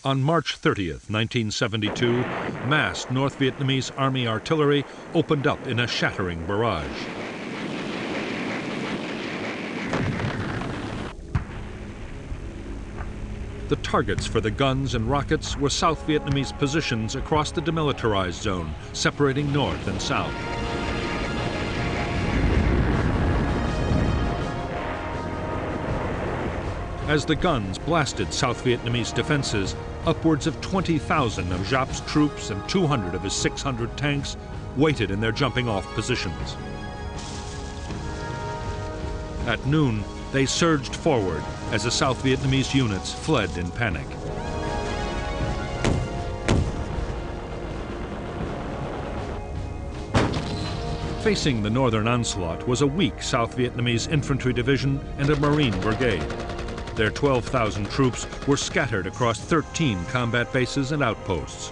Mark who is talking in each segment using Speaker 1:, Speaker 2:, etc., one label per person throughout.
Speaker 1: On March 30th, 1972, massed North Vietnamese Army artillery opened up in a shattering barrage. The targets for the guns and rockets were South Vietnamese positions across the demilitarized zone, separating north and south. As the guns blasted South Vietnamese defenses, upwards of 20,000 of Giap's troops and 200 of his 600 tanks waited in their jumping-off positions. At noon, they surged forward as the South Vietnamese units fled in panic. Facing the northern onslaught was a weak South Vietnamese infantry division and a Marine brigade. Their 12,000 troops were scattered across 13 combat bases and outposts.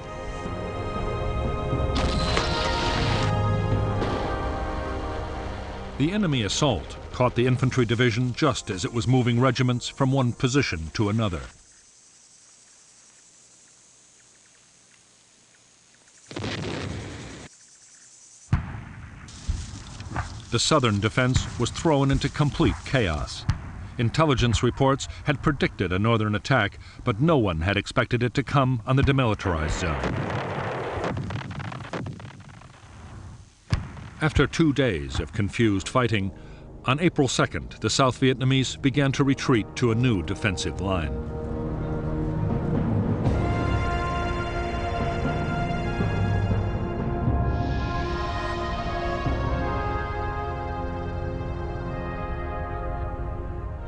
Speaker 1: The enemy assault caught the infantry division just as it was moving regiments from one position to another. The southern defense was thrown into complete chaos. Intelligence reports had predicted a northern attack, but no one had expected it to come on the demilitarized zone. After 2 days of confused fighting, on April 2nd, the South Vietnamese began to retreat to a new defensive line.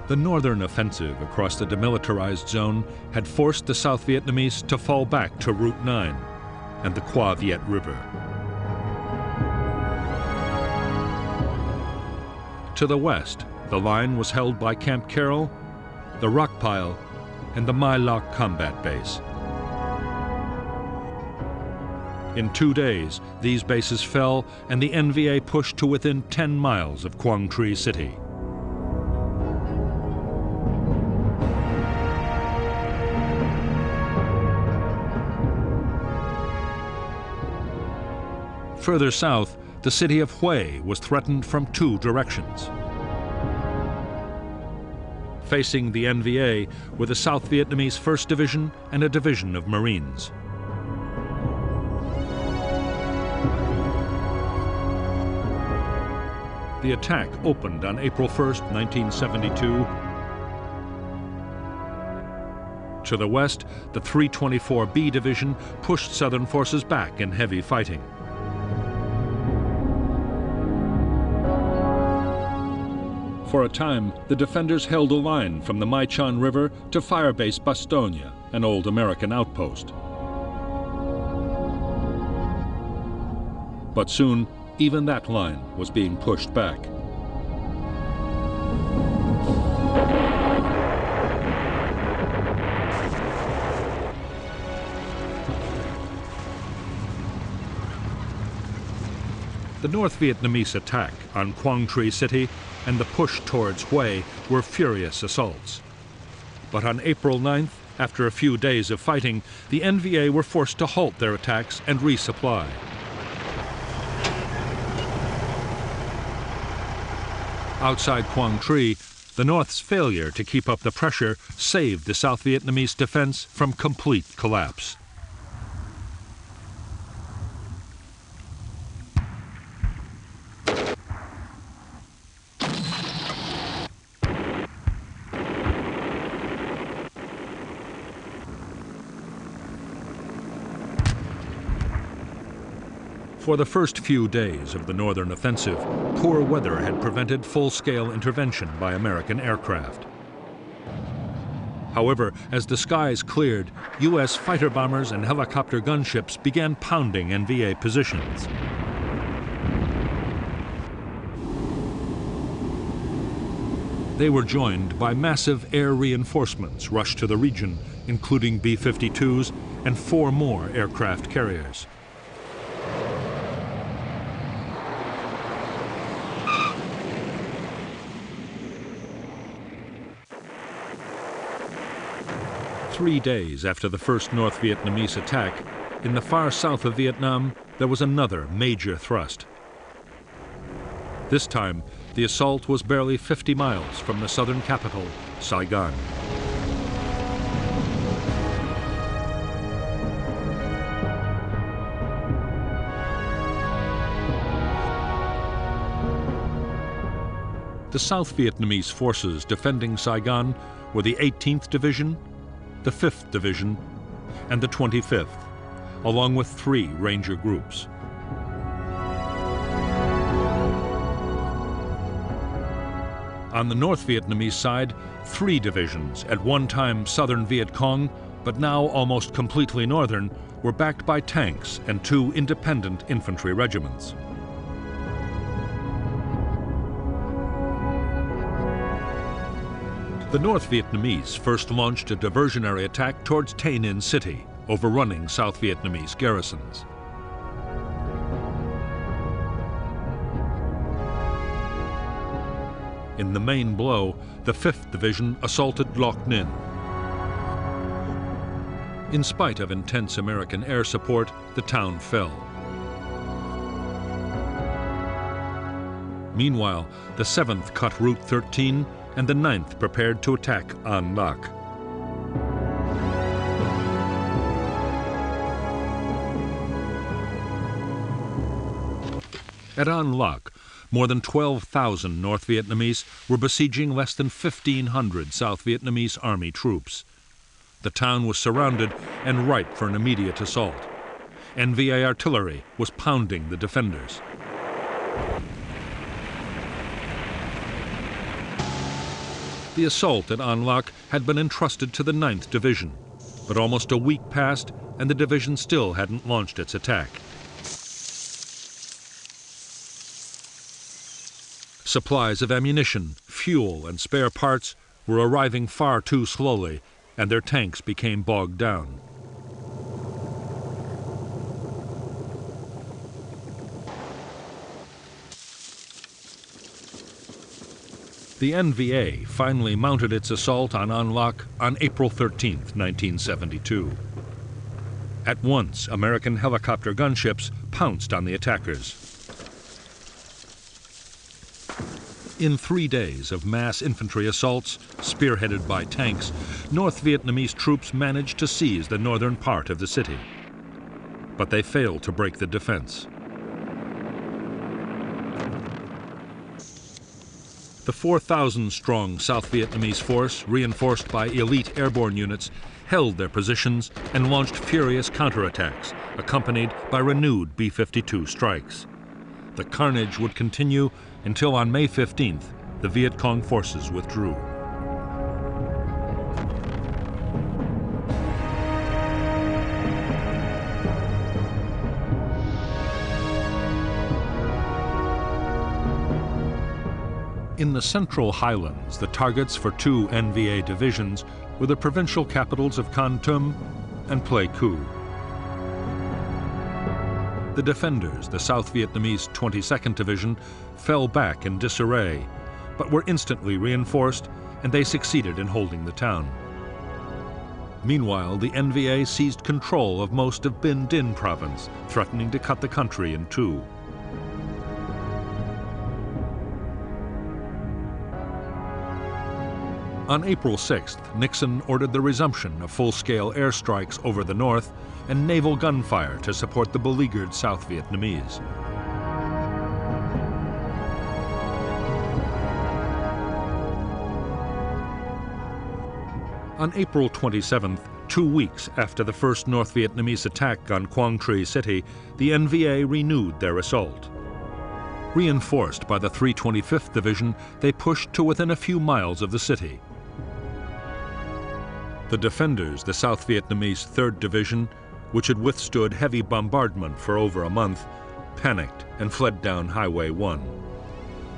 Speaker 1: The northern offensive across the demilitarized zone had forced the South Vietnamese to fall back to Route 9 and the Qua Viet River. To the west, the line was held by Camp Carroll, the Rock Pile, and the My Loc combat base. In 2 days, these bases fell and the NVA pushed to within 10 miles of Quang Tri City. Further south, the city of Hue was threatened from 2 directions. Facing the NVA were the South Vietnamese 1st Division and a division of Marines. The attack opened on April 1st, 1972. To the west, the 324B Division pushed Southern forces back in heavy fighting. For a time, the defenders held a line from the Mai Chan River to Firebase Bastogne, an old American outpost. But soon, even that line was being pushed back. The North Vietnamese attack on Quang Tri City and the push towards Hue were furious assaults. But on April 9th, after a few days of fighting, the NVA were forced to halt their attacks and resupply. Outside Quang Tri, the North's failure to keep up the pressure saved the South Vietnamese defense from complete collapse. For the first few days of the northern offensive, poor weather had prevented full-scale intervention by American aircraft. However, as the skies cleared, U.S. fighter bombers and helicopter gunships began pounding NVA positions. They were joined by massive air reinforcements rushed to the region, including B-52s and 4 more aircraft carriers. 3 days after the first North Vietnamese attack, in the far south of Vietnam, there was another major thrust. This time, the assault was barely 50 miles from the southern capital, Saigon. The South Vietnamese forces defending Saigon were the 18th Division, the 5th Division, and the 25th, along with 3 Ranger groups. On the North Vietnamese side, 3 divisions, at one time Southern Viet Cong, but now almost completely northern, were backed by tanks and 2 independent infantry regiments. The North Vietnamese first launched a diversionary attack towards Tay Ninh City, overrunning South Vietnamese garrisons. In the main blow, the 5th Division assaulted Loc Ninh. In spite of intense American air support, the town fell. Meanwhile, the 7th cut Route 13 and the 9th prepared to attack An Lac. At An Lac, more than 12,000 North Vietnamese were besieging less than 1,500 South Vietnamese army troops. The town was surrounded and ripe for an immediate assault. NVA artillery was pounding the defenders. The assault at An Lac had been entrusted to the 9th Division, but almost a week passed and the division still hadn't launched its attack. Supplies of ammunition, fuel, and spare parts were arriving far too slowly, and their tanks became bogged down. The NVA finally mounted its assault on An Lac on April 13, 1972. At once, American helicopter gunships pounced on the attackers. In 3 days of mass infantry assaults, spearheaded by tanks, North Vietnamese troops managed to seize the northern part of the city. But they failed to break the defense. The 4,000-strong South Vietnamese force, reinforced by elite airborne units, held their positions and launched furious counterattacks, accompanied by renewed B-52 strikes. The carnage would continue until on May 15th, the Viet Cong forces withdrew. In the central highlands, the targets for 2 NVA divisions were the provincial capitals of Kon Tum and Pleiku. The defenders, the South Vietnamese 22nd Division, fell back in disarray, but were instantly reinforced, and they succeeded in holding the town. Meanwhile, the NVA seized control of most of Binh Dinh province, threatening to cut the country in 2. On April 6th, Nixon ordered the resumption of full-scale airstrikes over the north and naval gunfire to support the beleaguered South Vietnamese. On April 27th, 2 weeks after the first North Vietnamese attack on Quang Tri City, the NVA renewed their assault. Reinforced by the 325th Division, they pushed to within a few miles of the city. The defenders, the South Vietnamese 3rd Division, which had withstood heavy bombardment for over a month, panicked and fled down Highway 1,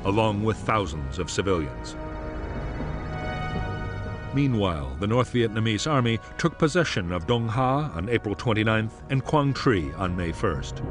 Speaker 1: along with thousands of civilians. Meanwhile, the North Vietnamese army took possession of Dong Ha on April 29th and Quang Tri on May 1st.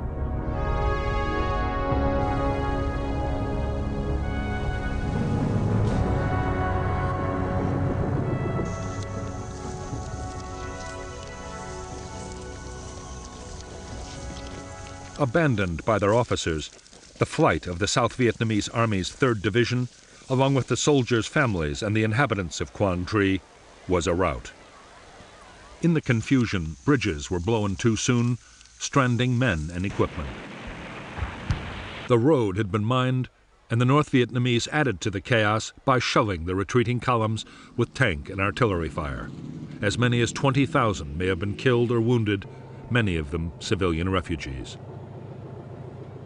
Speaker 1: Abandoned by their officers, the flight of the South Vietnamese Army's 3rd Division, along with the soldiers' families and the inhabitants of Quang Tri, was a rout. In the confusion, bridges were blown too soon, stranding men and equipment. The road had been mined, and the North Vietnamese added to the chaos by shelling the retreating columns with tank and artillery fire. As many as 20,000 may have been killed or wounded, many of them civilian refugees.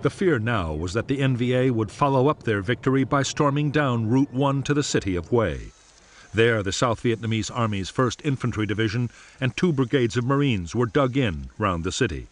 Speaker 1: The fear now was that the NVA would follow up their victory by storming down Route 1 to the city of Hue. There, the South Vietnamese Army's 1st Infantry Division and 2 brigades of Marines were dug in round the city.